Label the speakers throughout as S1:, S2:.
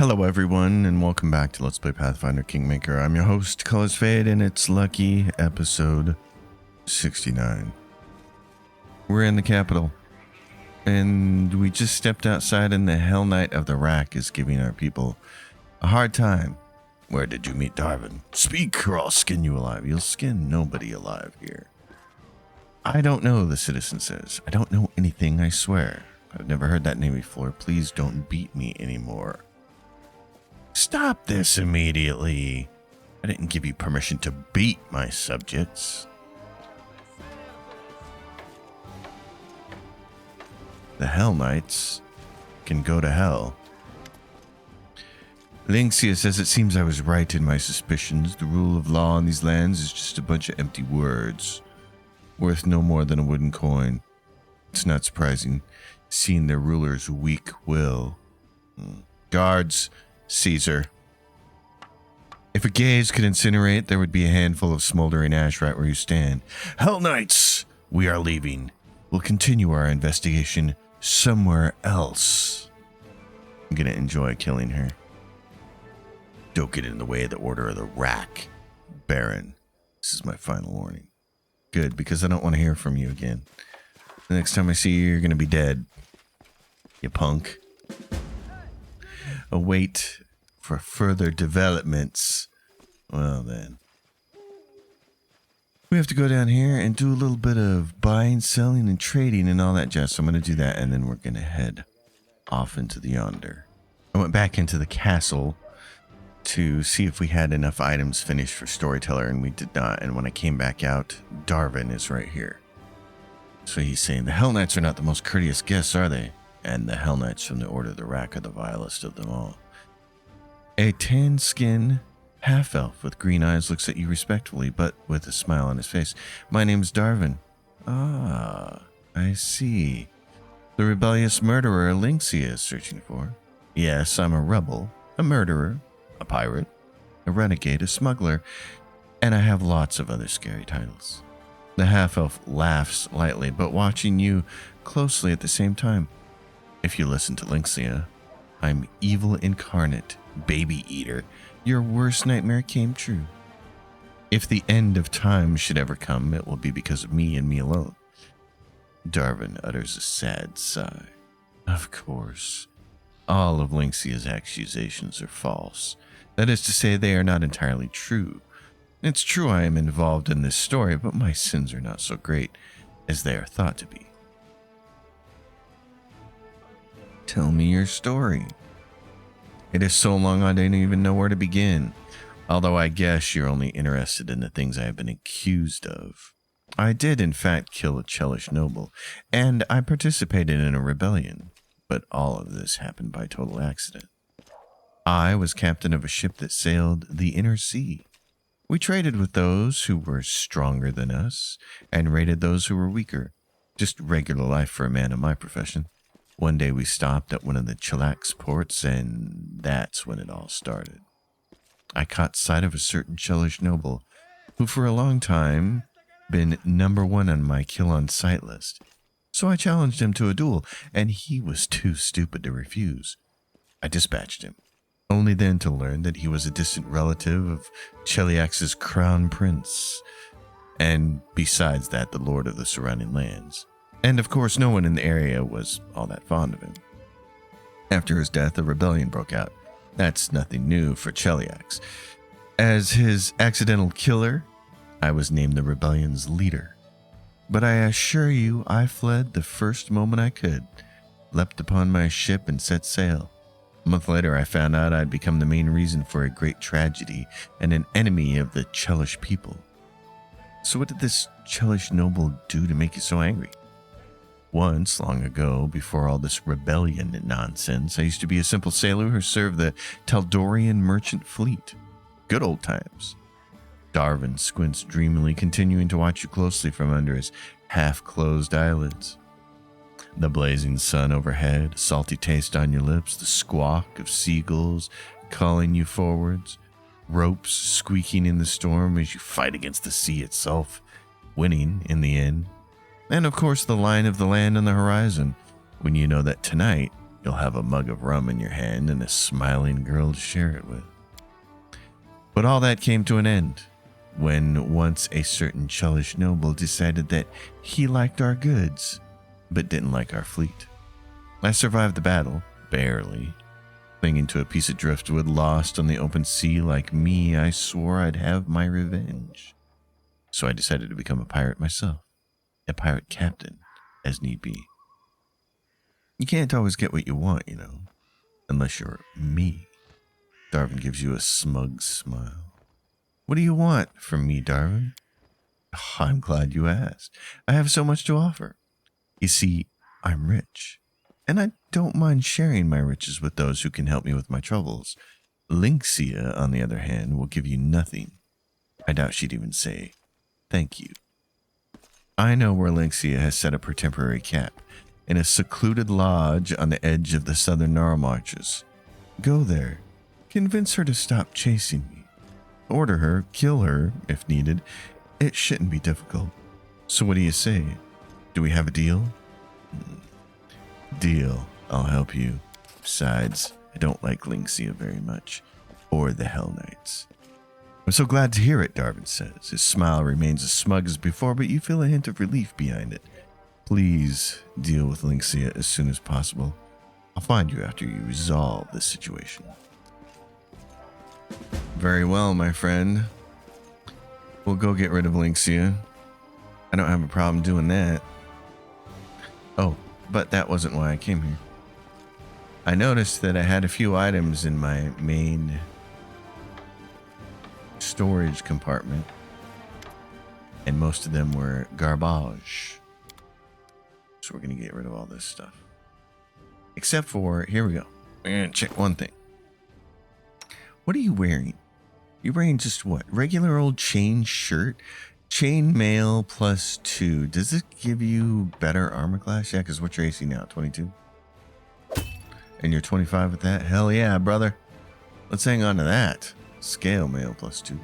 S1: Hello everyone, and welcome back to Let's Play Pathfinder Kingmaker. I'm your host, Colors Fade, and it's lucky episode 69. We're in the capital, and we just stepped outside, and the Hell Knight of the Rack is giving our people a hard time. Where did you meet Dwarven? Speak, or I'll skin you alive. You'll skin nobody alive here. I don't know, the citizen says. I don't know anything, I swear. I've never heard that name before. Please don't beat me anymore. Stop this immediately. I didn't give you permission to beat my subjects. The Hell Knights can go to hell. Lynxia says it seems I was right in my suspicions. The rule of law in these lands is just a bunch of empty words, worth no more than a wooden coin. It's not surprising, seeing their ruler's weak will. Guards, Caesar. If a gaze could incinerate, there would be a handful of smoldering ash right where you stand. Hell Knights, we are leaving. We'll continue our investigation somewhere else. I'm gonna enjoy killing her. Don't get in the way of the order of the rack, Baron. This is my final warning. Good, because I don't want to hear from you again. The next time I see you, you're gonna be dead. You punk. Await for further developments. Well then. We have to go down here and do a little bit of buying, selling, and trading and all that jazz. So I'm going to do that, and then we're going to head off into the yonder. I went back into the castle to see if we had enough items finished for Storyteller, and we did not. And when I came back out, Dwarven is right here. So he's saying, the Hell Knights are not the most courteous guests, are they? And the Hell Knights from the Order of the Rack are the vilest of them all. A tan-skinned half-elf with green eyes looks at you respectfully, but with a smile on his face. My name's Dwarven. Ah, I see. The rebellious murderer Lynxia is searching for. Yes, I'm a rebel, a murderer, a pirate, a renegade, a smuggler, and I have lots of other scary titles. The half-elf laughs lightly, but watching you closely at the same time. If you listen to Lynxia, I'm evil incarnate, baby eater. Your worst nightmare came true. If the end of time should ever come, it will be because of me and me alone. Dwarven utters a sad sigh. Of course, all of Lynxia's accusations are false. That is to say, they are not entirely true. It's true I am involved in this story, but my sins are not so great as they are thought to be. Tell me your story. It is so long I don't even know where to begin. Although I guess you're only interested in the things I have been accused of. I did in fact kill a Chelish noble, and I participated in a rebellion. But all of this happened by total accident. I was captain of a ship that sailed the inner sea. We traded with those who were stronger than us, and raided those who were weaker. Just regular life for a man of my profession. One day we stopped at one of the Chillax ports, and that's when it all started. I caught sight of a certain Chelish noble, who for a long time been number one on my kill on sight list. So I challenged him to a duel, and he was too stupid to refuse. I dispatched him, only then to learn that he was a distant relative of Cheliax's crown prince, and besides that, the lord of the surrounding lands. And of course, no one in the area was all that fond of him. After his death, a rebellion broke out. That's nothing new for Cheliax. As his accidental killer, I was named the rebellion's leader. But I assure you, I fled the first moment I could, leapt upon my ship and set sail. A month later, I found out I'd become the main reason for a great tragedy and an enemy of the Chelish people. So what did this Chelish noble do to make you so angry? Once, long ago, before all this rebellion nonsense, I used to be a simple sailor who served the Taldorian merchant fleet. Good old times. Dwarven squints dreamily, continuing to watch you closely from under his half-closed eyelids. The blazing sun overhead, a salty taste on your lips, the squawk of seagulls calling you forwards, ropes squeaking in the storm as you fight against the sea itself, winning in the end. And of course the line of the land on the horizon, when you know that tonight You'll have a mug of rum in your hand and a smiling girl to share it with. But all that came to an end when once a certain churlish noble decided that he liked our goods, but didn't like our fleet. I survived the battle, barely. Clinging to a piece of driftwood lost on the open sea like me, I swore I'd have my revenge. So I decided to become a pirate myself, a pirate captain, as need be. You can't always get what you want, you know, unless you're me. Darwin gives you a smug smile. What do you want from me, Darwin? Oh, I'm glad you asked. I have so much to offer. You see, I'm rich, and I don't mind sharing my riches with those who can help me with my troubles. Lynxia, on the other hand, will give you nothing. I doubt she'd even say thank you. I know where Lynxia has set up her temporary camp, in a secluded lodge on the edge of the southern Gnarl Marches. Go there. Convince her to stop chasing me. Order her, kill her, if needed. It shouldn't be difficult. So what do you say? Do we have a deal? Deal. I'll help you. Besides, I don't like Lynxia very much. Or the Hell Knights. I'm so glad to hear it, Darwin says. His smile remains as smug as before, but you feel a hint of relief behind it. Please deal with Lynxia as soon as possible. I'll find you after you resolve this situation. Very well, my friend. We'll go get rid of Lynxia. I don't have a problem doing that. Oh, but that wasn't why I came here. I noticed that I had a few items in my main storage compartment, and most of them were garbage. So we're going to get rid of all this stuff. Except for, here we go. We're going to check one thing. What are you wearing? You're wearing just what? Regular old chain shirt? Chain mail +2. Does this give you better armor class? Yeah, because what's your AC now? 22? And you're 25 with that? Hell yeah, brother. Let's hang on to that. Scale mail +2.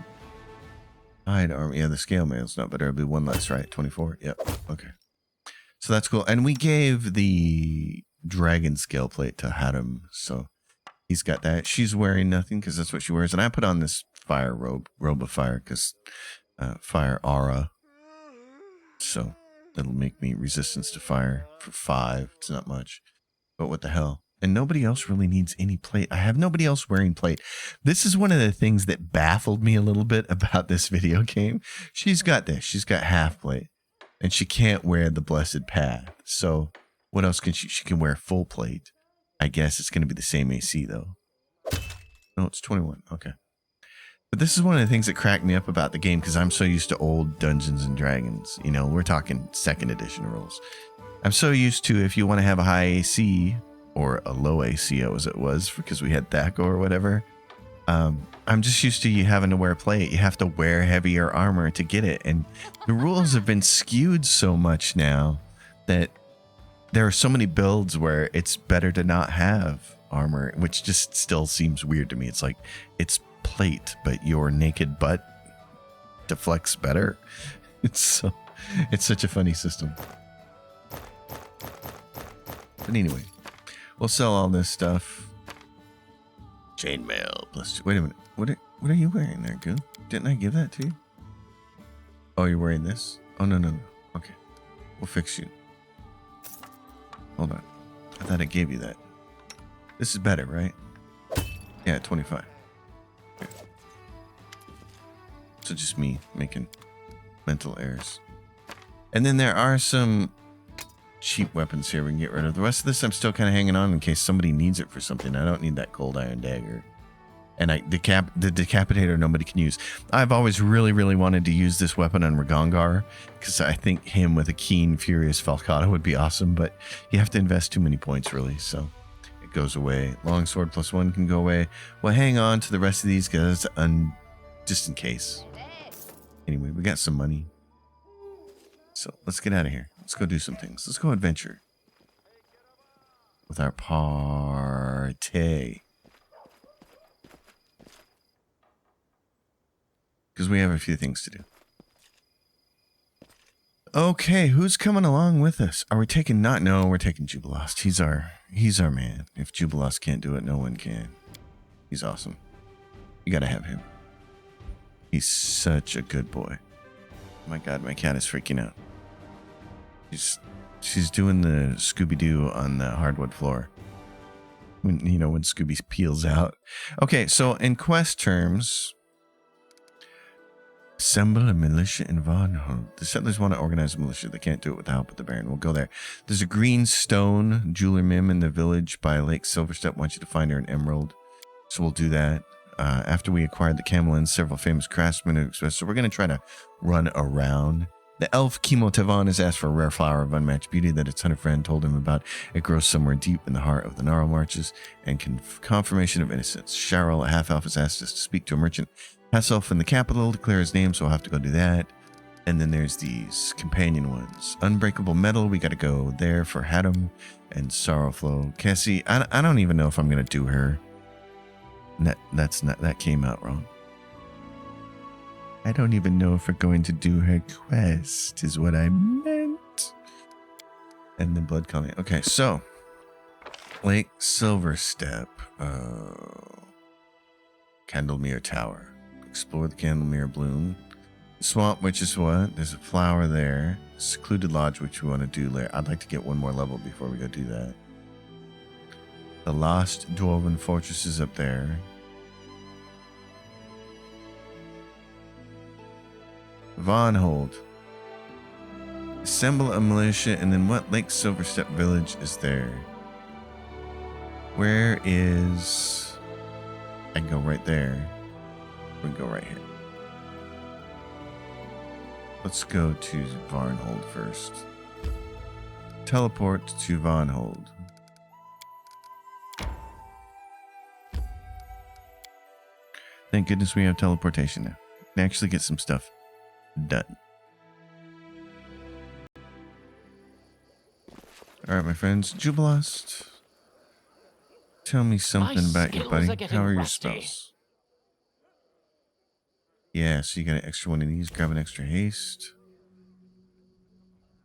S1: Hide armor. Yeah, the scale mail's not better. It'll be one less, right? 24? Yep. Okay. So that's cool. And we gave the dragon scale plate to Haddam. So he's got that. She's wearing nothing because that's what she wears. And I put on this fire robe of fire because fire aura. So it'll make me resistance to fire for 5. It's not much. But what the hell? And nobody else really needs any plate. I have nobody else wearing plate. This is one of the things that baffled me a little bit about this video game. She's got this. She's got half plate. And she can't wear the blessed path. So what else can she? She can wear full plate. I guess it's going to be the same AC though. No, it's 21. Okay. But this is one of the things that cracked me up about the game because I'm so used to old Dungeons and Dragons. You know, we're talking 2nd edition rules. I'm so used to if you want to have a high AC or a low AC as it was because we had THACO or whatever. I'm just used to you having to wear plate. You have to wear heavier armor to get it. And the rules have been skewed so much now that there are so many builds where it's better to not have armor, which just still seems weird to me. It's like it's plate, but your naked butt deflects better. It's such a funny system. But anyway, we'll sell all this stuff. Chainmail +2. Wait a minute. What are you wearing there, Goon? Didn't I give that to you? Oh, you're wearing this? Oh, no. Okay. We'll fix you. Hold on. I thought I gave you that. This is better, right? Yeah, 25. Okay. So just me making mental errors. And then there are some cheap weapons here we can get rid of. The rest of this I'm still kind of hanging on in case somebody needs it for something. I don't need that cold iron dagger. And the decapitator nobody can use. I've always really, really wanted to use this weapon on Ragongar because I think him with a keen, furious Falcata would be awesome, but you have to invest too many points, really, so it goes away. Longsword +1 can go away. Well, hang on to the rest of these guys just in case. Anyway, we got some money. So let's get out of here. Let's go do some things. Let's go adventure with our party. Because we have a few things to do. Okay, who's coming along with us? Are we taking not? No, we're taking Jubilost. He's our man. If Jubilost can't do it, no one can. He's awesome. You gotta have him. He's such a good boy. Oh my God, my cat is freaking out. She's doing the Scooby-Doo on the hardwood floor. When Scooby peels out. Okay, so in quest terms, assemble a militia in Varnhold. The settlers want to organize a militia. They can't do it with the help of the Baron. We'll go there. There's a green stone jeweler Mim in the village by Lake Silverstep. Wants you to find her an emerald. So we'll do that. After we acquired the camel and several famous craftsmen have expressed. So we're going to try to run around. The elf Kimo Tavan has asked for a rare flower of unmatched beauty that its hunter friend told him about. It grows somewhere deep in the heart of the Gnarl Marches and confirmation of innocence. Cheryl, a half-elf, has asked us to speak to a merchant half-elf in the capital to clear his name, so we'll have to go do that. And then there's these companion ones. Unbreakable Metal, we got to go there for Haddam and Sorrowflow. Cassie, I don't even know if I'm going to do her. That came out wrong. I don't even know if we're going to do her quest, is what I meant. And then Blood Colony. Okay, so Lake Silverstep. Candlemere Tower. Explore the Candlemere Bloom. Swamp, which is what? There's a flower there. Secluded Lodge, which we want to do later. I'd like to get one more level before we go do that. The Lost Dwarven Fortress is up there. Vonhold. Assemble a militia, and then what Lake Silverstep village is there? Where is... I can go right there. We can go right here. Let's go to Varnhold first. Teleport to Vonhold. Thank goodness we have teleportation now. We can actually get some stuff done. Alright, my friends. Jubilost. Tell me something about you, buddy. How are your spells? Yeah, so you got an extra one of these. Grab an extra haste.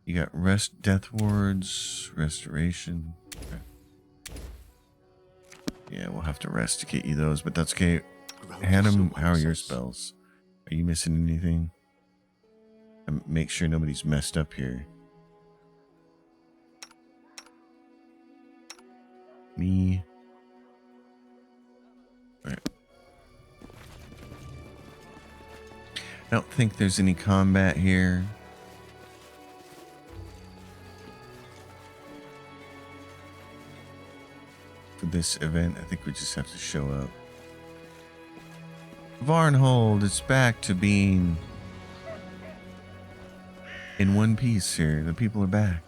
S1: You got rest, death wards, restoration. Okay. Yeah, we'll have to rest to get you those, but that's okay. Hannah, how are your spells? Are you missing anything? Make sure nobody's messed up here. Me. Alright. I don't think there's any combat here. For this event, I think we just have to show up. Varnhold, it's back to being in one piece here. The people are back.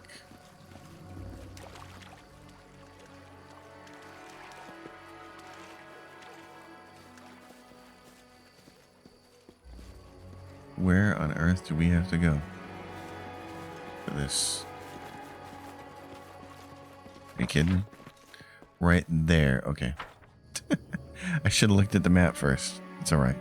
S1: Where on earth do we have to go for this? Are you kidding me? Right there. Okay. I should have looked at the map first. It's all right.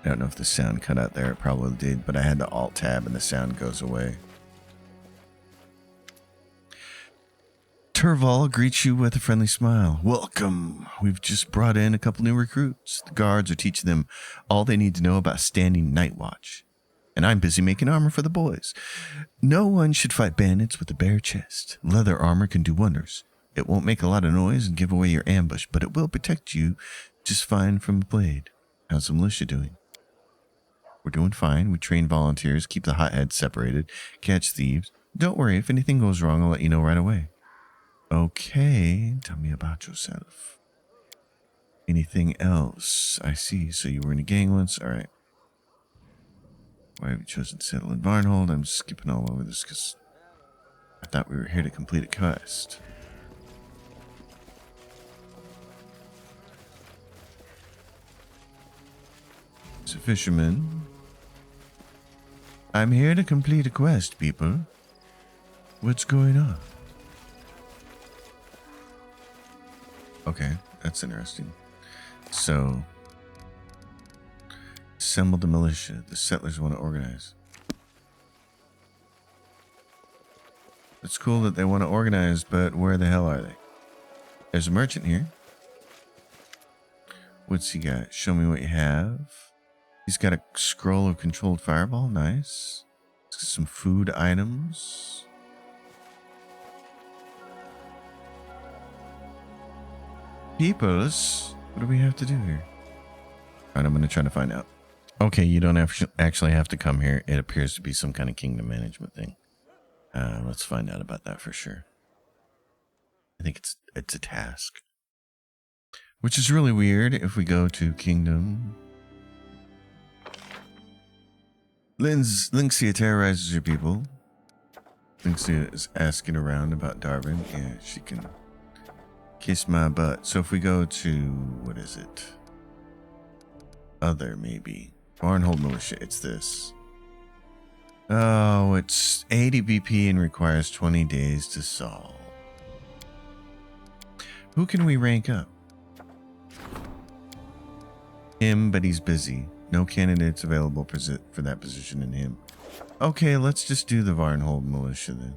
S1: I don't know if the sound cut out there. It probably did, but I had the Alt tab and the sound goes away. Turval greets you with a friendly smile. Welcome. We've just brought in a couple new recruits. The guards are teaching them all they need to know about standing night watch. And I'm busy making armor for the boys. No one should fight bandits with a bare chest. Leather armor can do wonders. It won't make a lot of noise and give away your ambush, but it will protect you just fine from a blade. How's the militia doing? We're doing fine. We train volunteers, keep the hotheads separated, catch thieves. Don't worry, if anything goes wrong, I'll let you know right away. Okay, tell me about yourself. Anything else? I see. So you were in a gang once? All right. Why have you chosen to settle in Varnhold? I'm skipping all over this because I thought we were here to complete a quest. It's a fisherman. I'm here to complete a quest, people. What's going on? Okay, that's interesting. So, assemble the militia. The settlers want to organize. It's cool that they want to organize, but where the hell are they? There's a merchant here. What's he got? Show me what you have. He's got a scroll of controlled fireball. Nice. Some food items. Peoples, what do we have to do here? All right, I'm going to try to find out. Okay, you don't actually have to come here. It appears to be some kind of kingdom management thing. Let's find out about that for sure. I think it's a task. Which is really weird if we go to kingdom. Lynxia terrorizes your people. Lynxia is asking around about Dwarven. Yeah, she can kiss my butt. So if we go to, what is it? Other, maybe. Barnhold Militia, it's this. Oh, it's 80 BP and requires 20 days to solve. Who can we rank up? Him, but he's busy. No candidates available for that position in him. Okay, let's just do the Varnhold Militia then.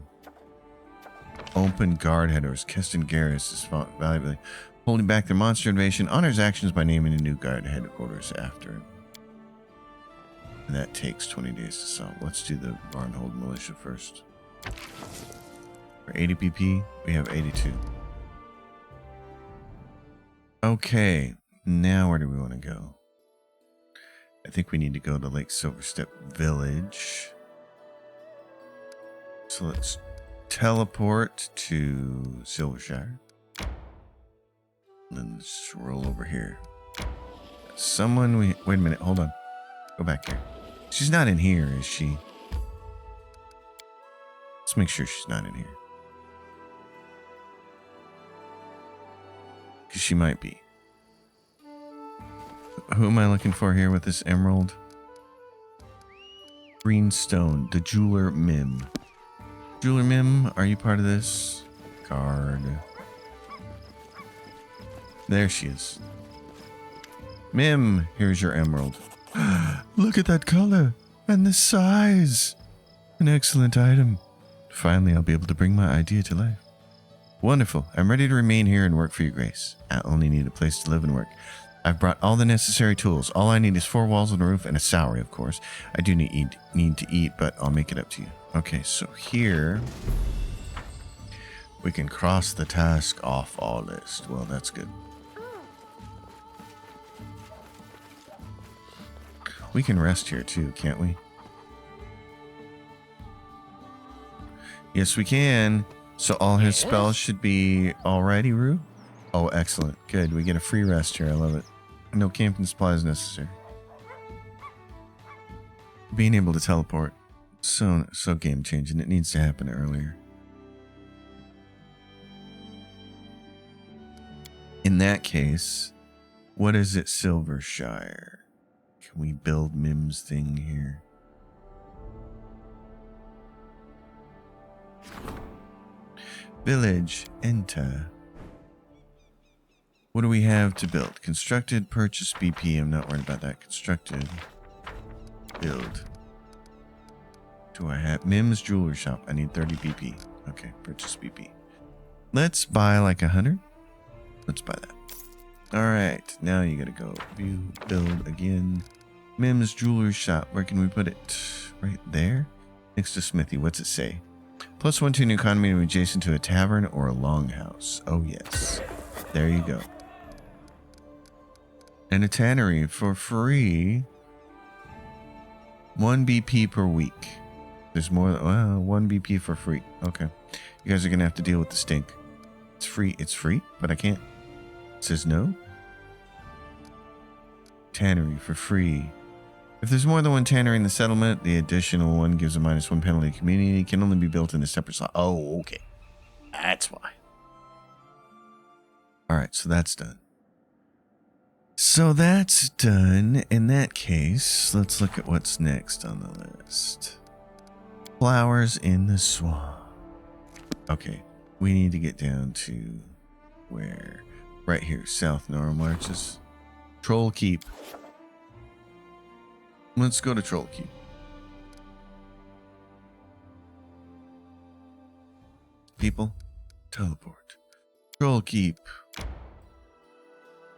S1: Open guard headers. Keston Garrus is valuably holding back their monster invasion. Honors actions by naming a new guard headquarters after him. And that takes 20 days to solve. Let's do the Varnhold Militia first. For 80 PP, we have 82. Okay, now where do we want to go? I think we need to go to Lake Silverstep Village. So let's teleport to Silvershire. And then just roll over here. Wait a minute, hold on. Go back here. She's not in here, is she? Let's make sure she's not in here. Because she might be. Who am I looking for here with this emerald? Greenstone, the Jeweler Mim. Jeweler Mim, are you part of this? Guard. There she is. Mim, here's your emerald. Look at that color and the size. An excellent item. Finally, I'll be able to bring my idea to life. Wonderful. I'm ready to remain here and work for your grace. I only need a place to live and work. I've brought all the necessary tools. All I need is 4 walls and a roof and a salary, of course. I do need to eat, but I'll make it up to you. Okay, so here we can cross the task off our list. Well, that's good. We can rest here too, can't we? Yes, we can. So all his spells should be alrighty, Rue? Oh, excellent. Good. We get a free rest here. I love it. No camping supplies necessary. Being able to teleport. So game changing. It needs to happen earlier. In that case, what is it, Silvershire? Can we build Mim's thing here? Village, enter. What do we have to build? Constructed, purchase BP. I'm not worried about that. Constructed. Build. Do I have Mim's Jeweler Shop? I need 30 BP. Okay, purchase BP. Let's buy like 100. Let's buy that. Alright, now you gotta go view, build again. Mim's Jeweler Shop. Where can we put it? Right there? Next to Smithy. What's it say? +1 to an economy adjacent to a tavern or a longhouse. Oh yes. There you go. And a tannery for free. 1 BP per week. There's more. Well, 1 BP for free. Okay. You guys are gonna have to deal with the stink. It's free. It's free, but I can't. It says no. Tannery for free. If there's more than 1 tannery in the settlement, the additional one gives a -1 penalty. Community can only be built in a separate slot. Oh, okay. That's why. Alright, so that's done. So that's done. In that case, let's look at what's next on the list. Flowers in the swamp. Okay, we need to get down to where? Right here, South Nora Marches. Troll Keep. Let's go to Troll Keep. People, teleport. Troll Keep.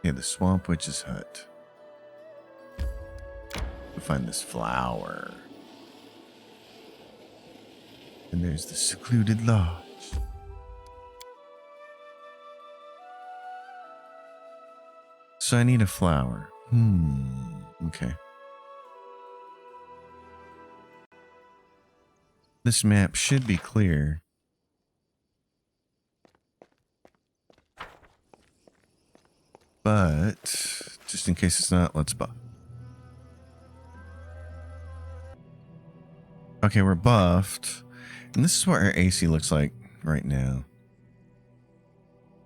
S1: Yeah, the Swamp Witch's hut. We find this flower. And there's the secluded lodge. So I need a flower. Okay. This map should be clear. But just in case it's not, let's buff. Okay, we're buffed. And this is what our AC looks like right now.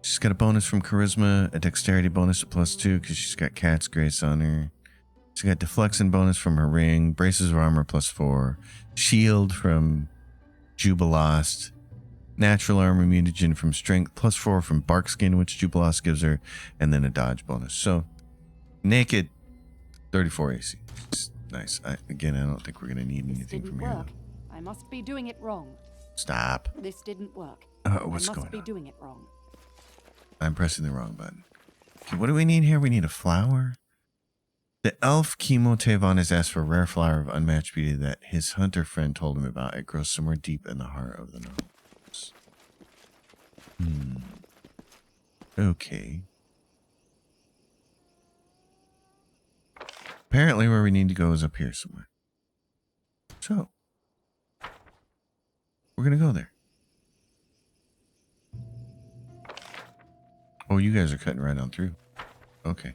S1: She's got a bonus from Charisma, a Dexterity bonus of +2 because she's got Cat's Grace on her. She's got Deflection bonus from her ring, Braces of Armor +4, Shield from Jubilost, Natural Armor Mutagen from Strength +4 from Barkskin, which Jubilost gives her, and then a Dodge bonus. So, naked, 34 AC. It's nice. Again, I don't think we're going to need anything from here.
S2: I must be doing it wrong.
S1: Stop.
S2: This didn't work.
S1: What's going on?
S2: I must be doing it wrong.
S1: I'm pressing the wrong button. Okay, what do we need here? We need a flower. The elf Kimo Tevon has asked for a rare flower of unmatched beauty that his hunter friend told him about. It grows somewhere deep in the heart of the gnomes. Okay. Apparently where we need to go is up here somewhere. So, we're going to go there. Oh, you guys are cutting right on through. Okay.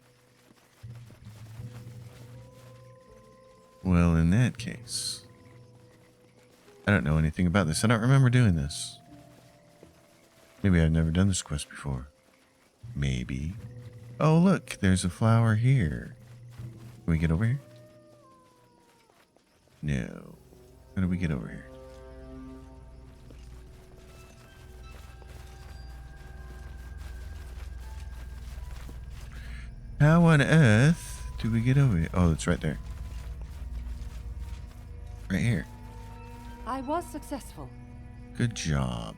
S1: Well, in that case, I don't know anything about this. I don't remember doing this. Maybe I've never done this quest before. Maybe. Oh, look, there's a flower here. Can we get over here? No. How do we get over here? How on earth do we get over here? Oh, it's right there. Right here.
S2: I was successful.
S1: Good job.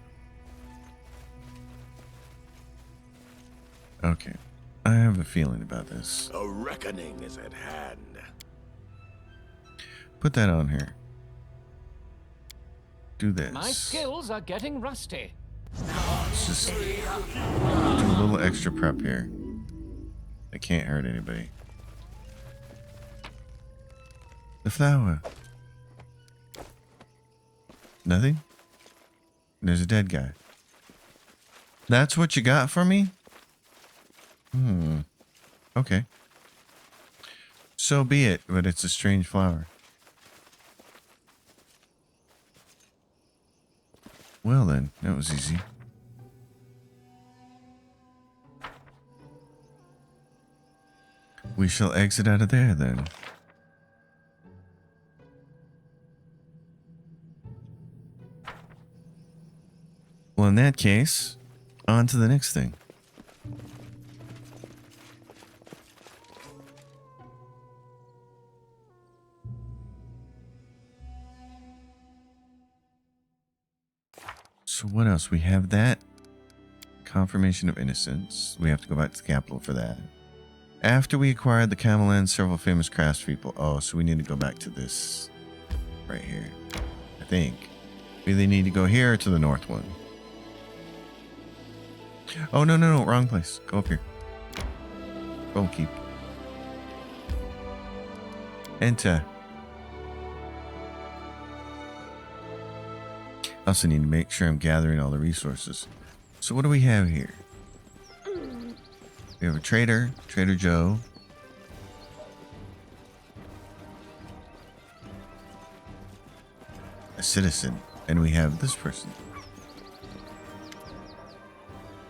S1: Okay. I have a feeling about this.
S3: A reckoning is at hand.
S1: Put that on here. Do this.
S4: My skills are getting rusty.
S1: Let's just do a little extra prep here. It can't hurt anybody. The flower. Nothing? There's a dead guy. That's what you got for me? Okay. So be it, but it's a strange flower. Well then, that was easy. We shall exit out of there then. Well, in that case, on to the next thing. So what else? We have that confirmation of innocence. We have to go back to the capital for that. After we acquired the Cameland, several famous craftspeople. Oh, so we need to go back to this right here. I think. We either need to go here or to the north one. Oh, no, wrong place. Go up here. Go keep. Enter. I also need to make sure I'm gathering all the resources. So what do we have here? We have a trader, Trader Joe. A citizen. And we have this person.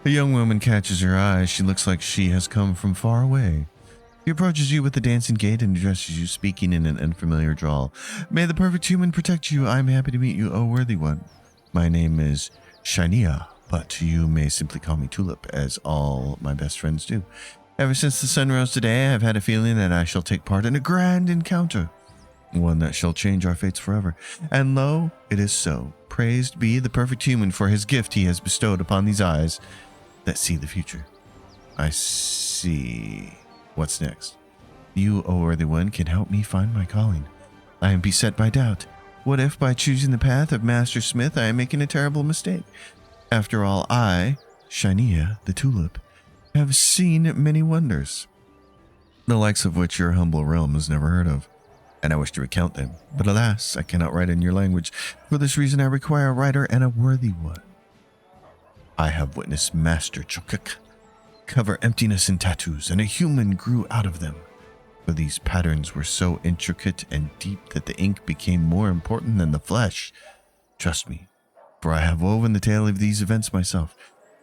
S1: A young woman catches her eye. She looks like she has come from far away. He approaches you with a dancing gait and addresses you, speaking in an unfamiliar drawl. May the perfect human protect you. I'm happy to meet you, O worthy one. My name is Shania, but you may simply call me Tulip, as all my best friends do. Ever since the sun rose today, I have had a feeling that I shall take part in a grand encounter, one that shall change our fates forever. And lo, it is so. Praised be the perfect human for his gift he has bestowed upon these eyes that see the future. I see. What's next? You, O worthy one, can help me find my calling. I am beset by doubt. What if, by choosing the path of Master Smith, I am making a terrible mistake? After all, I, Shania, the Tulip, have seen many wonders, the likes of which your humble realm has never heard of, and I wish to recount them. But alas, I cannot write in your language. For this reason, I require a writer and a worthy one. I have witnessed Master Chukuk cover emptiness in tattoos, and a human grew out of them. For these patterns were so intricate and deep that the ink became more important than the flesh. Trust me, for I have woven the tale of these events myself.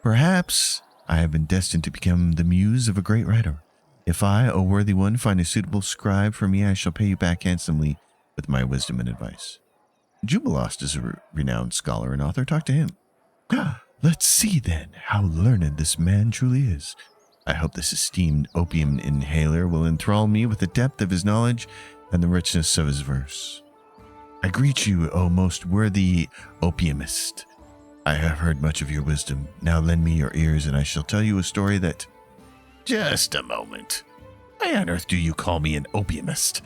S1: Perhaps I have been destined to become the muse of a great writer. If I, O worthy one, find a suitable scribe for me, I shall pay you back handsomely with my wisdom and advice. Jubilost is a renowned scholar and author. Talk to him. Let's see, then, how learned this man truly is. I hope this esteemed opium inhaler will enthrall me with the depth of his knowledge and the richness of his verse. I greet you, O most worthy opiumist. I have heard much of your wisdom. Now lend me your ears, and I shall tell you a story that...
S3: Just a moment. Why on earth do you call me an opiumist?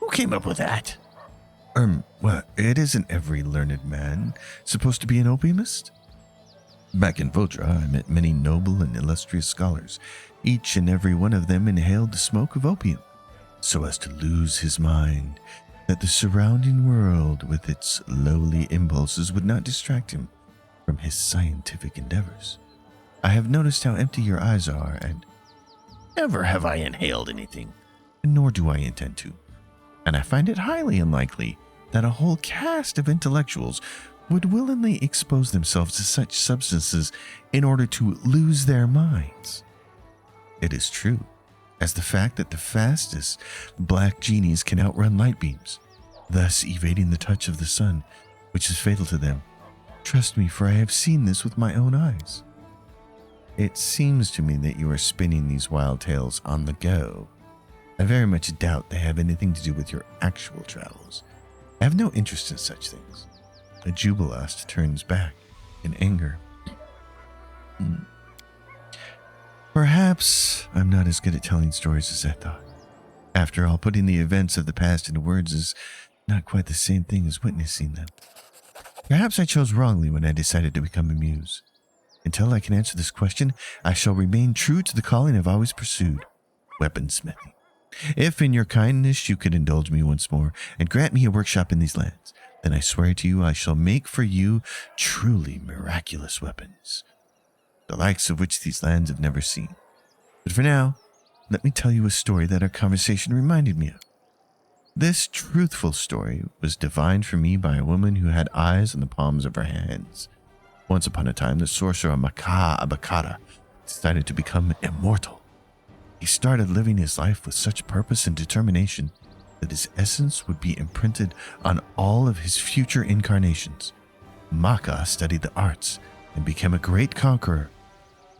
S3: Who came up with that?
S1: Well, it isn't every learned man supposed to be an opiumist. Back in Vodra, I met many noble and illustrious scholars. Each and every one of them inhaled the smoke of opium, so as to lose his mind, that the surrounding world with its lowly impulses would not distract him from his scientific endeavors. I have noticed how empty your eyes are, and
S3: Never have I inhaled anything.
S1: nor do I intend to. And I find it highly unlikely that a whole caste of intellectuals would willingly expose themselves to such substances in order to lose their minds. It is true, as the fact that the fastest black genies can outrun light beams, thus evading the touch of the sun, which is fatal to them. Trust me, for I have seen this with my own eyes. It seems to me that you are spinning these wild tales on the go. I very much doubt they have anything to do with your actual travels. I have no interest in such things. A Jubilost turns back in anger. Perhaps I'm not as good at telling stories as I thought. After all, putting the events of the past into words is not quite the same thing as witnessing them. Perhaps I chose wrongly when I decided to become a muse. Until I can answer this question, I shall remain true to the calling I've always pursued, weaponsmithing. If in your kindness you could indulge me once more and grant me a workshop in these lands, then I swear to you I shall make for you truly miraculous weapons, the likes of which these lands have never seen. But for now, let me tell you a story that our conversation reminded me of. This truthful story was divined for me by a woman who had eyes on the palms of her hands. Once upon a time, the sorcerer Maka Abakara decided to become immortal. He started living his life with such purpose and determination that his essence would be imprinted on all of his future incarnations. Maka studied the arts and became a great conqueror.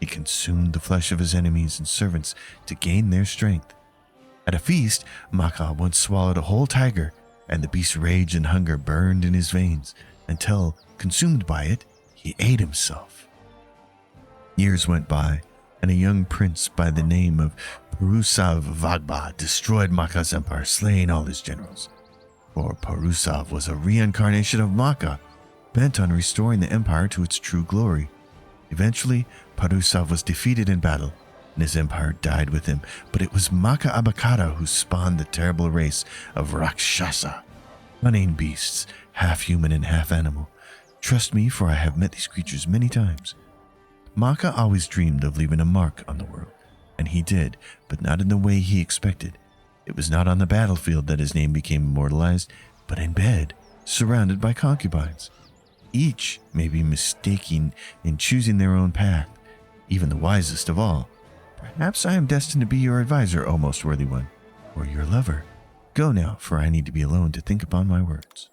S1: He consumed the flesh of his enemies and servants to gain their strength. At a feast, Maka once swallowed a whole tiger, and the beast's rage and hunger burned in his veins until, consumed by it, he ate himself. Years went by, and a young prince by the name of Parusav Vagba destroyed Maka's empire, slaying all his generals. For Parusav was a reincarnation of Maka, bent on restoring the empire to its true glory. Eventually, Parusav was defeated in battle, and his empire died with him, but it was Maka Abakara who spawned the terrible race of Rakshasa, cunning beasts, half human and half animal. Trust me, for I have met these creatures many times. Maka always dreamed of leaving a mark on the world, and he did, but not in the way he expected. It was not on the battlefield that his name became immortalized, but in bed, surrounded by concubines. Each may be mistaken in choosing their own path, even the wisest of all. Perhaps I am destined to be your advisor, O most worthy one, or your lover. Go now, for I need to be alone to think upon my words.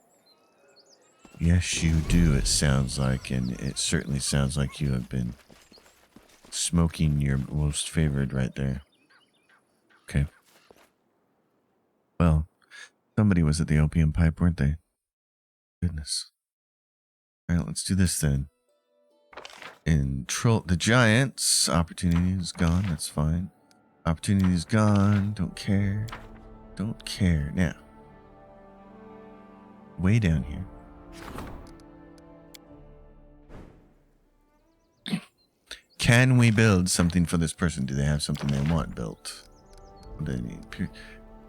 S1: Yes, you do, it sounds like, and it certainly sounds like you have been smoking your most favored right there. Okay. Well, somebody was at the opium pipe, weren't they? Goodness. All right, let's do this then. Control the giants. Opportunity is gone. That's fine. Opportunity is gone. Don't care. Don't care. Now, way down here. Can we build something for this person? Do they have something they want built? What do they need?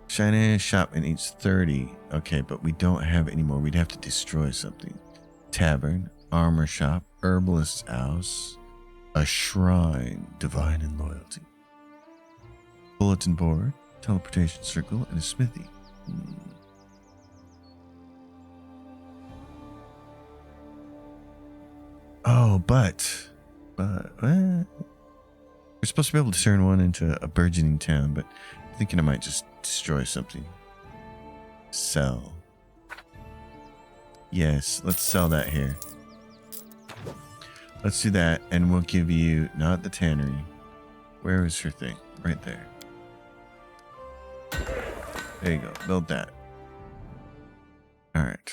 S1: Shiny shop in each 30. Okay, but we don't have any more. We'd have to destroy something. Tavern, armor shop, herbalist's house, a shrine, divine and loyalty. Bulletin board, teleportation circle, and a smithy. Oh, but we're supposed to be able to turn one into a burgeoning town, but I'm thinking I might just destroy something. Sell. Yes, let's sell that here. Let's do that, and we'll give you, not the tannery. Where is her thing? Right there. There you go. Build that. All right.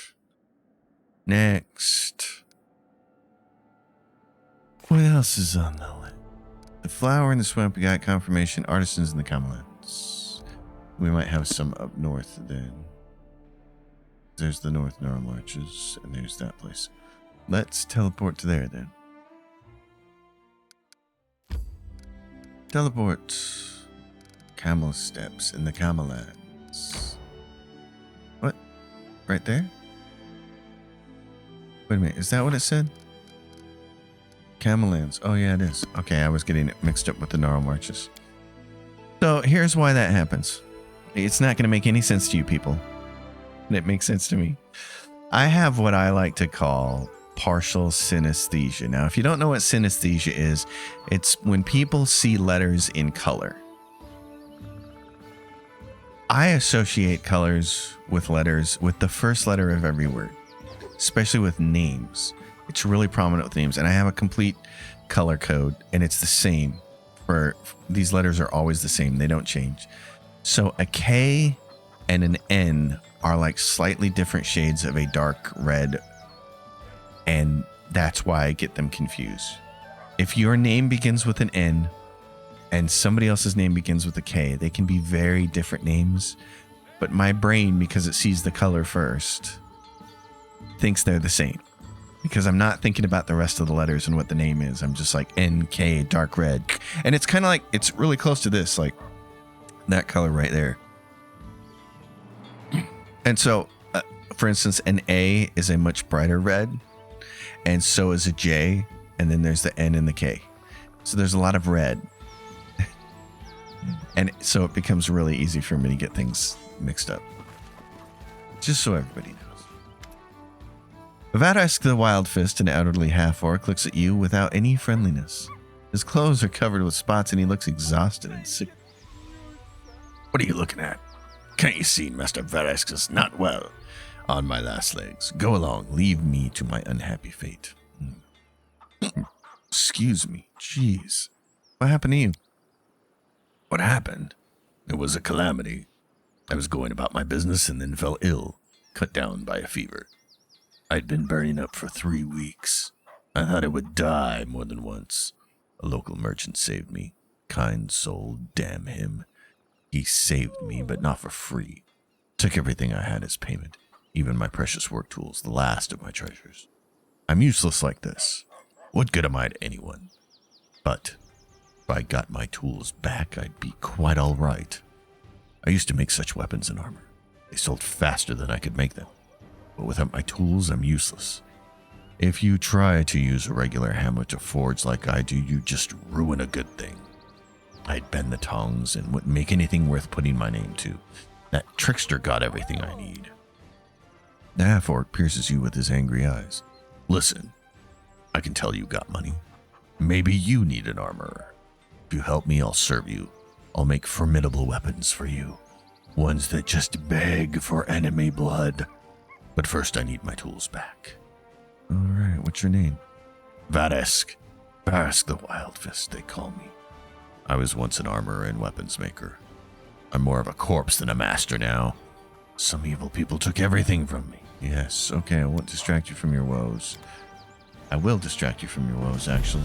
S1: Next. What else is on the list? The flower in the swamp. We got confirmation. Artisans in the Camellands. We might have some up north then. There's the North Neural Arches, and there's that place. Let's teleport to there then. Teleport. Camel steps in the Camellands. What? Right there? Wait a minute. Is that what it said? Camellands. Oh, yeah, it is. Okay, I was getting it mixed up with the Gnarl Marches. So here's why that happens. It's not going to make any sense to you people. And it makes sense to me. I have what I like to call partial synesthesia. Now, if you don't know what synesthesia is, it's when people see letters in color. I associate colors with letters with the first letter of every word, especially with names. It's really prominent with names, and I have a complete color code, and it's the same for these letters are always the same. They don't change. So a K and an N are like slightly different shades of a dark red, and that's why I get them confused. If your name begins with an N and somebody else's name begins with a K, they can be very different names, but my brain, because it sees the color first, thinks they're the same. Because I'm not thinking about the rest of the letters and what the name is. I'm just like NK, dark red. And it's kind of like, it's really close to this, like that color right there. And so, for instance, an A is a much brighter red. And so is a J. And then there's the N and the K. So there's a lot of red. And so it becomes really easy for me to get things mixed up. Just so everybody knows. Vadask the Wild Fist, an elderly half-orc, looks at you without any friendliness. His clothes are covered with spots and he looks exhausted and sick.
S3: What are you looking at? Can't you see Master Vadask is not well? On my last legs. Go along, leave me to my unhappy fate.
S1: Excuse me. Jeez. What happened to you?
S3: What happened? It was a calamity. I was going about my business and then fell ill, cut down by a fever. I'd been burning up for 3 weeks. I thought I would die more than once. A local merchant saved me. Kind soul, damn him. He saved me, but not for free. Took everything I had as payment, even my precious work tools, the last of my treasures. I'm useless like this. What good am I to anyone? But if I got my tools back, I'd be quite all right. I used to make such weapons and armor. They sold faster than I could make them. But without my tools, I'm useless. If you try to use a regular hammer to forge like I do, you just ruin a good thing. I'd bend the tongs and wouldn't make anything worth putting my name to. That trickster got everything I need. The half-orc pierces you with his angry eyes. Listen, I can tell you got money. Maybe you need an armorer. If you help me, I'll serve you. I'll make formidable weapons for you. Ones that just beg for enemy blood. But first I need my tools back.
S1: Alright, what's your name?
S3: Vadesk. Vadesk the Wild Fist, they call me. I was once an armorer and weapons maker. I'm more of a corpse than a master now. Some evil people took everything from me.
S1: Yes, okay, I won't distract you from your woes. I will distract you from your woes, actually.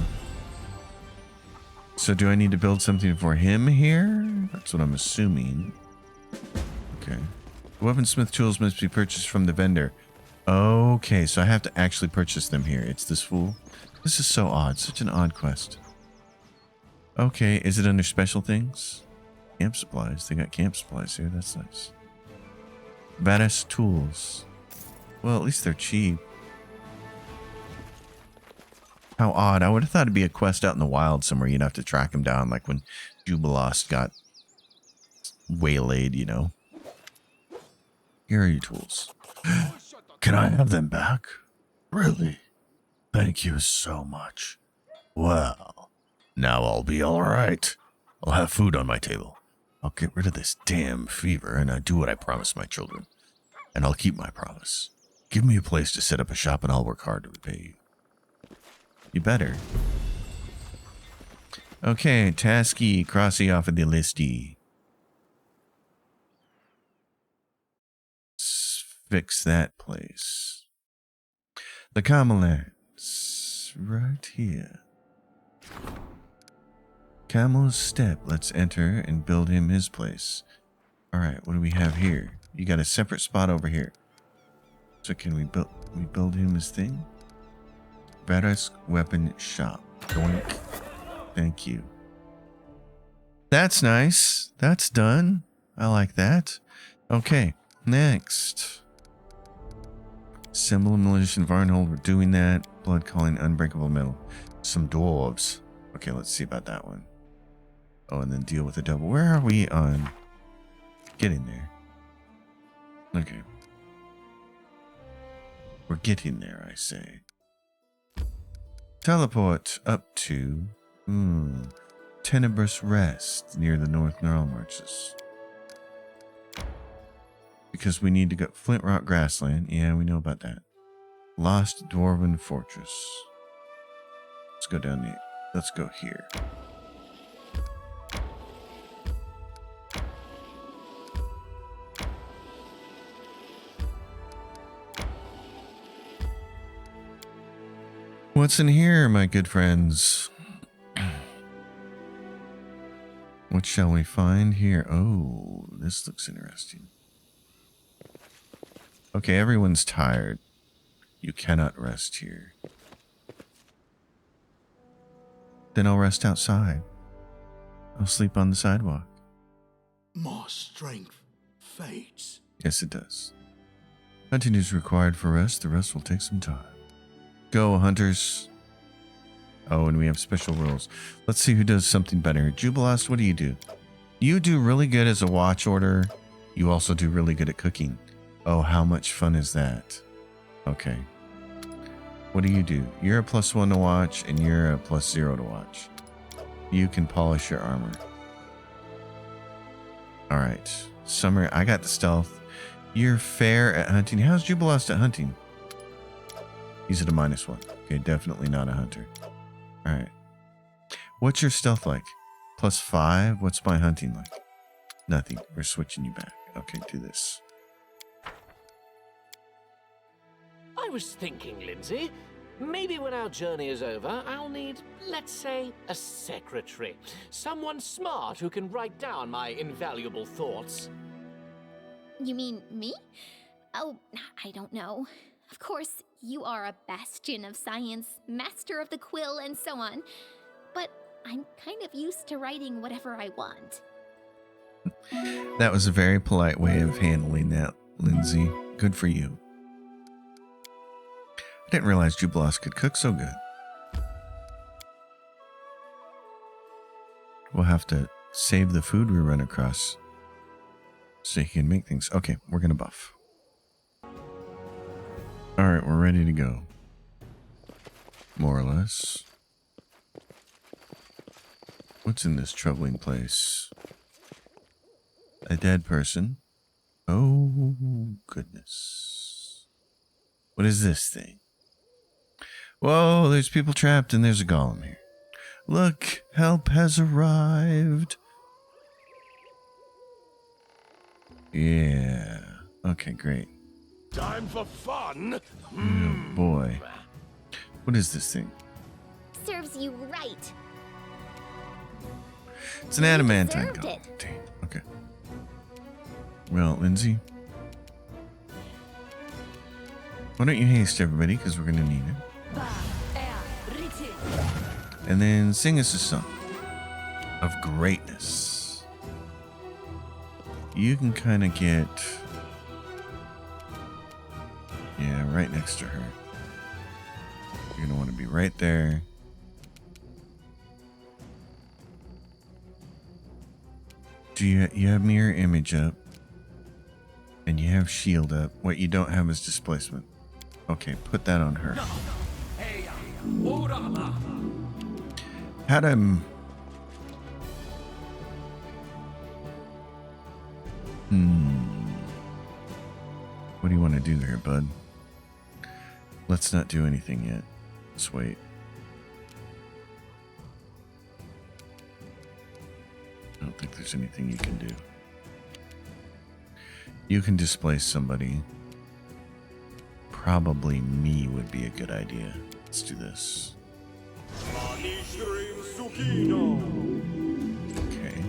S1: So do I need to build something for him here? That's what I'm assuming. Okay. Weaponsmith tools must be purchased from the vendor. Okay, so I have to actually purchase them here. It's this fool. This is so odd. Such an odd quest. Okay, is it under special things? Camp supplies. They got camp supplies here. That's nice. Badass tools. Well, at least they're cheap. How odd. I would have thought it'd be a quest out in the wild somewhere. You'd have to track him down, like when Jubilost got waylaid, you know. Here are your tools.
S3: Can I have them back? Really? Thank you so much. Well, now I'll be all right. I'll have food on my table. I'll get rid of this damn fever, and I do what I promised my children. And I'll keep my promise. Give me a place to set up a shop, and I'll work hard to repay you.
S1: You better. Okay, tasky, crossy off of the listy. Fix that place. The Camelot's right here. Camel's Step. Let's enter and build him his place. Alright, what do we have here? You got a separate spot over here. So can we build him his thing? Badass weapon shop. Doink. Thank you. That's nice. That's done. I like that. Okay, next. Symbol of Magician Varnhold. We're doing that. Blood calling unbreakable metal. Some dwarves. Okay, let's see about that one. Oh, and then deal with the double. Where are we on? Getting there. Okay. We're getting there, I say. Teleport up to Tenebrous Rest near the North Gnarl Marches. Because we need to go Flint Rock Grassland. Yeah, we know about that. Lost Dwarven Fortress. Let's go down there. Let's go here. What's in here, my good friends? What shall we find here? Oh, this looks interesting. Okay, everyone's tired. You cannot rest here. Then I'll rest outside. I'll sleep on the sidewalk.
S5: More strength fades.
S1: Yes, it does. Hunting is required for rest. The rest will take some time. Go, hunters. Oh, and we have special rules. Let's see who does something better. Jubilost, what do? You do really good as a watch order. You also do really good at cooking. Oh, how much fun is that? Okay. What do? You're a +1 to watch, and you're a +0 to watch. You can polish your armor. Alright. Summer, I got the stealth. You're fair at hunting. How's Jubilost at hunting? He's at a -1. Okay, definitely not a hunter. Alright. What's your stealth like? +5? What's my hunting like? Nothing. We're switching you back. Okay, do this.
S4: I was thinking, Lindsay, maybe when our journey is over, I'll need, let's say, a secretary. Someone smart who can write down my invaluable thoughts.
S6: You mean me? Oh, I don't know. Of course, you are a bastion of science, master of the quill, and so on. But I'm kind of used to writing whatever I want.
S1: That was a very polite way of handling that, Lindsay. Good for you. I didn't realize Jubilost could cook so good. We'll have to save the food we run across so he can make things. Okay, we're going to buff. Alright, we're ready to go. More or less. What's in this troubling place? A dead person. Oh, goodness. What is this thing? Whoa, there's people trapped and there's a golem here. Look, help has arrived. Yeah. Okay, great.
S5: Time for fun.
S1: Oh boy. What is this thing?
S6: Serves you right.
S1: It's an adamantine
S6: deserved
S1: golem.
S6: it.
S1: Dang. Okay. Well, Lindsay, why don't you haste everybody, because we're going to need it. And then sing us a song of greatness. You can kind of get, yeah, right next to her. You're going to want to be right there. Do you have mirror image up? And you have shield up. What you don't have is displacement. Okay, put that on her. Had him. What do you want to do here, bud? Let's not do anything yet. Let's wait. I don't think there's anything you can do. You can displace somebody. Probably me would be a good idea. Let's do this. Okay.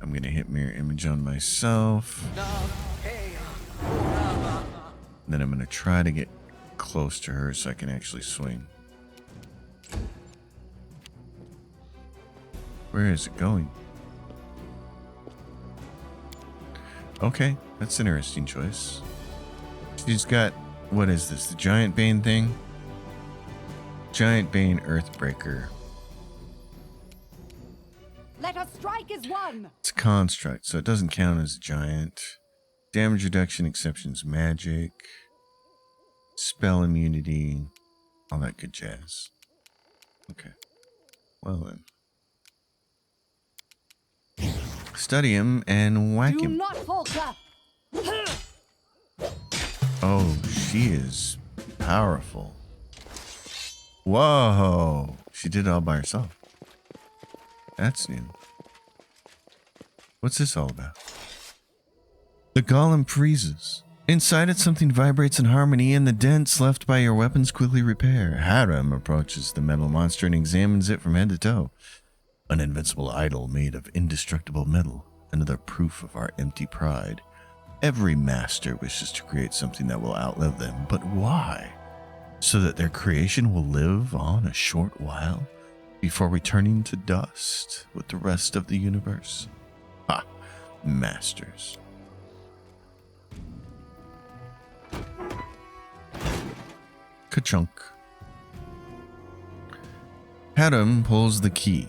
S1: I'm gonna hit mirror image on myself. Then I'm gonna try to get close to her so I can actually swing. Where is it going? Okay, that's an interesting choice. She's got, what is this, the Giant Bane thing? Giant Bane Earthbreaker.
S2: Let us strike as one.
S1: It's a construct, so it doesn't count as a giant. Damage reduction exceptions, magic, spell immunity, all that good jazz. Okay, well then. Study him and whack
S2: Do
S1: him.
S2: not falter.
S1: Oh, she is powerful. Whoa, she did it all by herself. That's new. What's this all about? The golem freezes. Inside it, something vibrates in harmony, and the dents left by your weapons quickly repair. Haram approaches the metal monster and examines it from head to toe. An invincible idol made of indestructible metal, another proof of our empty pride. Every master wishes to create something that will outlive them, but why? So that their creation will live on a short while before returning to dust with the rest of the universe? Ha! Masters. Ka-chunk. Haddam pulls the key.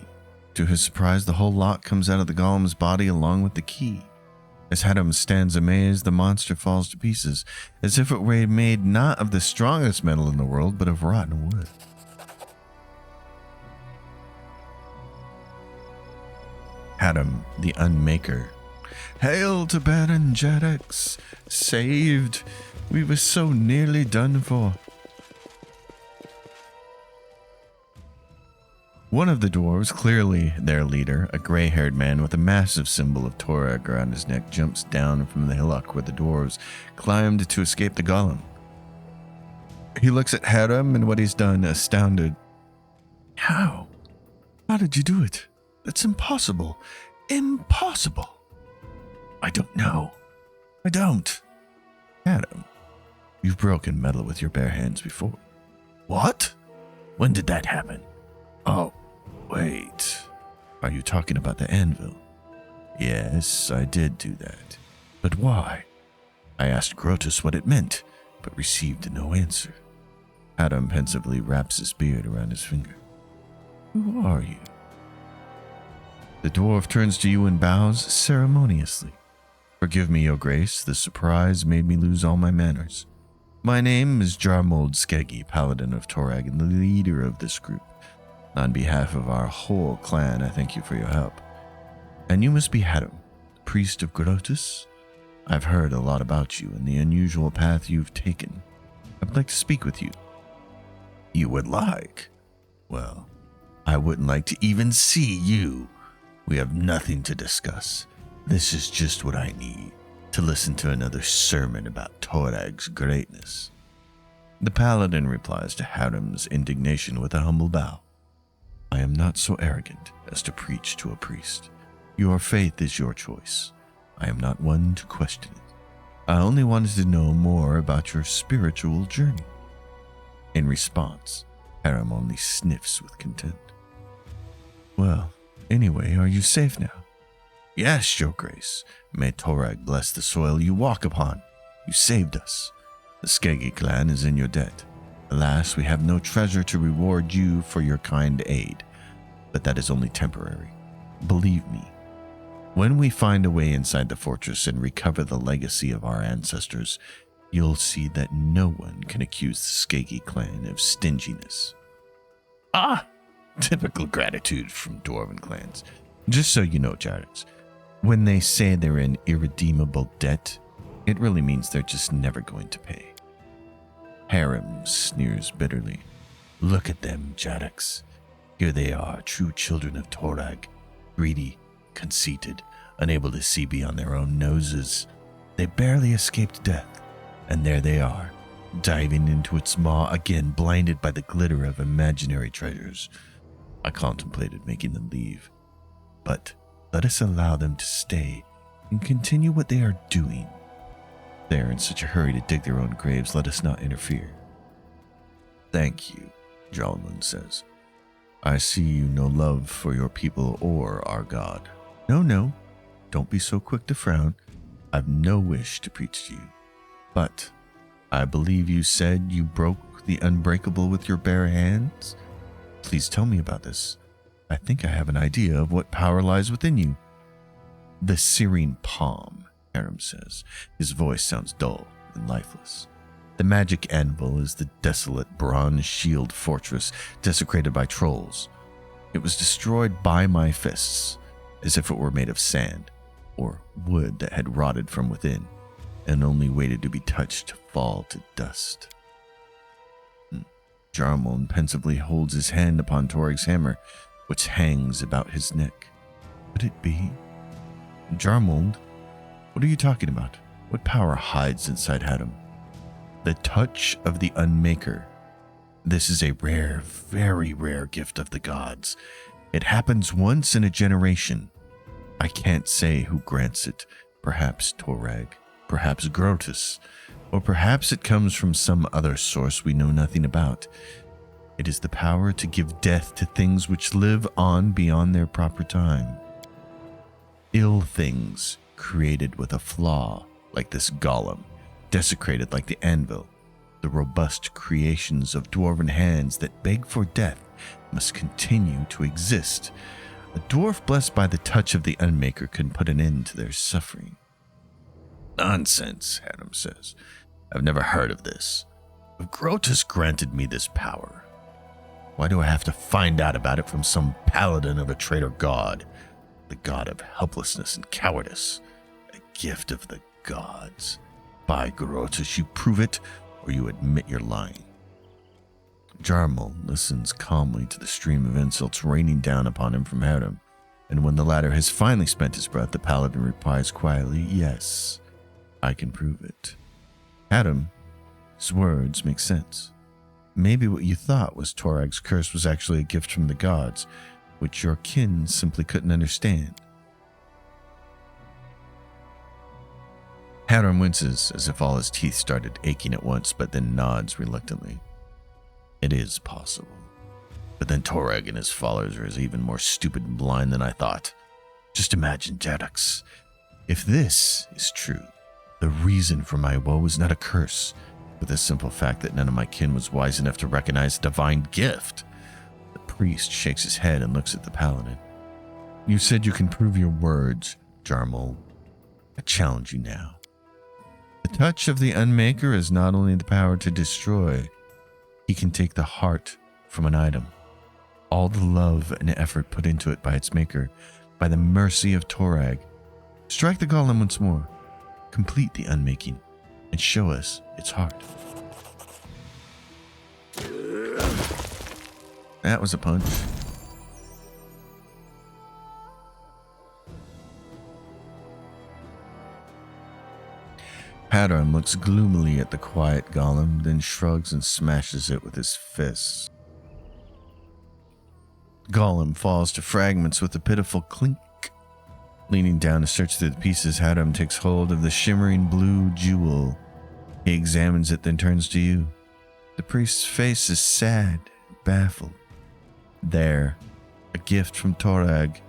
S1: To his surprise, the whole lot comes out of the golem's body along with the key. As Haddam stands amazed, the monster falls to pieces, as if it were made not of the strongest metal in the world, but of rotten wood. Haddam, the Unmaker. Hail to Baron Jadex! Saved! We were so nearly done for. One of the dwarves, clearly their leader, a gray-haired man with a massive symbol of Torag around his neck, jumps down from the hillock where the dwarves climbed to escape the golem. He looks at Haram and what he's done, astounded. How? How did you do it? That's impossible. Impossible. I don't know. I don't. Haram, you've broken metal with your bare hands before. What? When did that happen? Oh, wait. Are you talking about the anvil? Yes, I did do that. But why? I asked Grotus what it meant, but received no answer. Adam pensively wraps his beard around his finger. Who are you? The dwarf turns to you and bows ceremoniously. Forgive me, your grace, the surprise made me lose all my manners. My name is Jarmold Skeggy, paladin of Torag and the leader of this group. On behalf of our whole clan, I thank you for your help. And you must be Haddam, priest of Grotus? I've heard a lot about you and the unusual path you've taken. I'd like to speak with you.
S3: You would like? Well, I wouldn't like to even see you. We have nothing to discuss. This is just what I need, to listen to another sermon about Torag's greatness.
S1: The paladin replies to Haddam's indignation with a humble bow. I am not so arrogant as to preach to a priest. Your faith is your choice. I am not one to question it. I only wanted to know more about your spiritual journey. In response, Haram only sniffs with contempt. Well, anyway, are you safe now? Yes, Your Grace. May Torag bless the soil you walk upon. You saved us. The Skeggy clan is in your debt. Alas, we have no treasure to reward you for your kind aid, but that is only temporary. Believe me, when we find a way inside the fortress and recover the legacy of our ancestors, you'll see that no one can accuse the Skeggy clan of stinginess.
S3: Ah, typical gratitude from Dwarven clans.
S1: Just so you know, Jarrett, when they say they're in irredeemable debt, it really means they're just never going to pay. Haram sneers bitterly.
S3: Look at them, Jaddix. Here they are, true children of Torag, greedy, conceited, unable to see beyond their own noses. They barely escaped death, and there they are, diving into its maw again, blinded by the glitter of imaginary treasures. I contemplated making them leave, but let us allow them to stay and continue what they are doing. They are in such a hurry to dig their own graves, let us not interfere. Thank you, Jalmun says.
S1: I see you no love for your people or our god. No, don't be so quick to frown. I've no wish to preach to you. But I believe you said you broke the unbreakable with your bare hands? Please tell me about this. I think I have an idea of what power lies within you. The Searing Palm, Haram says. His voice sounds dull and lifeless. The magic anvil is the desolate bronze shield fortress desecrated by trolls. It was destroyed by my fists, as if it were made of sand or wood that had rotted from within and only waited to be touched to fall to dust. Jarmon pensively holds his hand upon Torag's hammer, which hangs about his neck. Could it be? Jarmond, what are you talking about? What power hides inside Haddam? The touch of the Unmaker. This is a rare, very rare gift of the gods. It happens once in a generation. I can't say who grants it. Perhaps Torag, perhaps Grotus, or perhaps it comes from some other source we know nothing about. It is the power to give death to things which live on beyond their proper time. Ill things created with a flaw, like this golem, desecrated like the anvil. The robust creations of dwarven hands that beg for death must continue to exist. A dwarf blessed by the touch of the Unmaker can put an end to their suffering.
S3: Nonsense, Haddam says. I've never heard of this. If Grotus granted me this power, why do I have to find out about it from some paladin of a traitor god? The god of helplessness and cowardice. A gift of the gods. By Grotus, you prove it, or you admit you're lying.
S1: Jarmul listens calmly to the stream of insults raining down upon him from Haddam, and when the latter has finally spent his breath, the paladin replies quietly, yes, I can prove it. Haddam, his words make sense. Maybe what you thought was Torag's curse was actually a gift from the gods, which your kin simply couldn't understand. Haddam winces as if all his teeth started aching at once, but then nods reluctantly. It is possible. But then Torag and his followers are even more stupid and blind than I thought. Just imagine, Jaddix. If this is true, the reason for my woe is not a curse, but the simple fact that none of my kin was wise enough to recognize a divine gift. The priest shakes his head and looks at the paladin. You said you can prove your words, Jarmul. I challenge you now. The touch of the Unmaker is not only the power to destroy, he can take the heart from an item. All the love and effort put into it by its maker, by the mercy of Torag. Strike the golem once more, complete the unmaking, and show us its heart. That was a punch. Hadron looks gloomily at the quiet golem, then shrugs and smashes it with his fists. Golem falls to fragments with a pitiful clink. Leaning down to search through the pieces, Hadron takes hold of the shimmering blue jewel. He examines it, then turns to you. The priest's face is sad, baffled. There, a gift from Torag.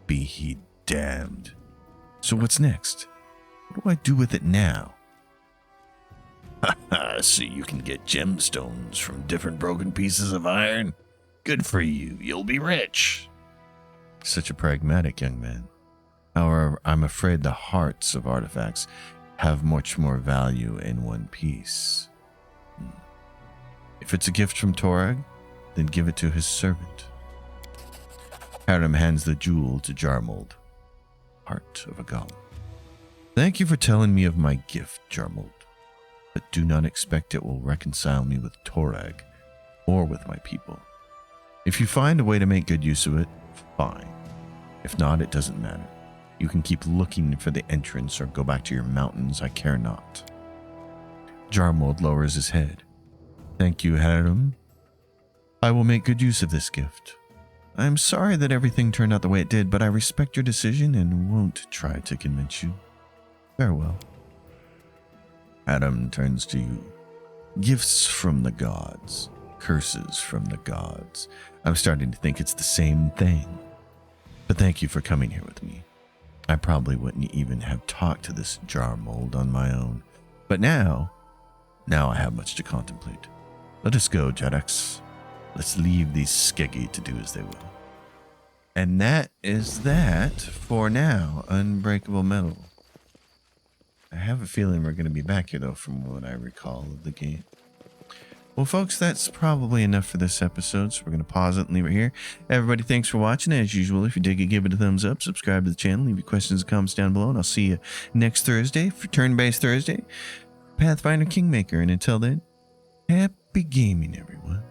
S1: Be he damned. So what's next? What do I do with it now?
S3: So you can get gemstones from different broken pieces of iron? Good for you, you'll be rich.
S1: Such a pragmatic young man. However, I'm afraid the hearts of artifacts have much more value in one piece. If it's a gift from Torag, then give it to his servant. Harum hands the jewel to Jarmold. Heart of a golem. Thank you for telling me of my gift, Jarmold, but do not expect it will reconcile me with Torag or with my people. If you find a way to make good use of it, fine. If not, it doesn't matter. You can keep looking for the entrance or go back to your mountains, I care not. Jarmold lowers his head. Thank you, Harum. I will make good use of this gift. I am sorry that everything turned out the way it did, but I respect your decision and won't try to convince you. Farewell. Adam turns to you. Gifts from the gods. Curses from the gods. I'm starting to think it's the same thing. But thank you for coming here with me. I probably wouldn't even have talked to this jar mold on my own. But now I have much to contemplate. Let us go, Jedex. Let's leave these skeggy to do as they will. And that is that for now. Unbreakable Metal. I have a feeling we're going to be back here, though, from what I recall of the game. Well, folks, that's probably enough for this episode, so we're going to pause it and leave it here. Everybody, thanks for watching. As usual, if you dig it, give it a thumbs up, subscribe to the channel, leave your questions and comments down below, and I'll see you next Thursday for Turn-Based Thursday, Pathfinder Kingmaker. And until then, happy gaming, everyone.